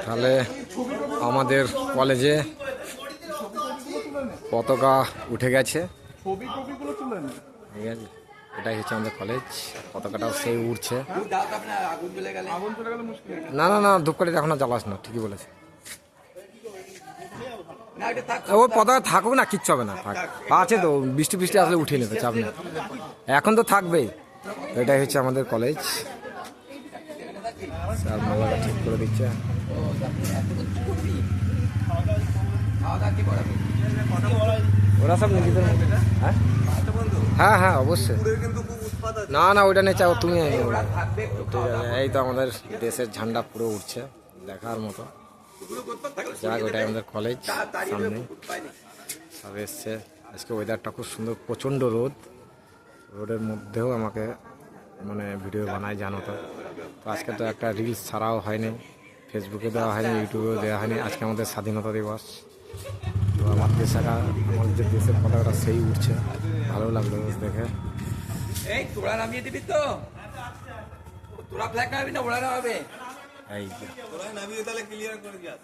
তাহলে আমাদের কলেজে পতাকা উঠে গেছে, ঠিক আছে। এটাই হচ্ছে আমাদের কলেজ, পতাকাটাও সেই উঠছে। না না না, ধূপকাঠি এখনো জ্বালাস না, ঠিকই বলেছে। ওই পতাকা থাকুক না, কিচ্ছু হবে না, থাক। আছে তো, বৃষ্টি বৃষ্টি আসলে উঠিয়ে নেবে, চাপ নেই, এখন তো থাকবেই। এটাই হচ্ছে আমাদের কলেজ। স্যার মালাটা ঠিক করে দিচ্ছে। ওরা সব নিজেদের হ্যাঁ হ্যাঁ হ্যাঁ অবশ্যই। না না ওইটা নিয়ে চাও তুমি। এই তো আমাদের দেশের ঝান্ডা পুরো উঠছে, দেখার মতো। যাক, ওইটাই আমাদের কলেজ সামনে। সব এসছে। আজকে ওয়েদারটা খুব সুন্দর, প্রচণ্ড রোদ। রোদের মধ্যেও আমাকে মানে ভিডিও বানায়, জানো তো। তো আজকে তো একটা রিলস ছাড়াও হয়নি, ফেসবুকে দেওয়া হয়নি, ইউটিউবেও দেওয়া হয়নি। আজকে আমাদের স্বাধীনতা দিবস। তো আমার আমাদের যে দেশের পতাকাটা সেই উঠছে, ভালো লাগলো দেখে। এই তোরা নামিয়ে দিবি তো, তোরা ফ্ল্যাগ নামাবি না ওরা নামাবে? এই তোরা নামিয়ে তাহলে ক্লিয়ার করে দিস।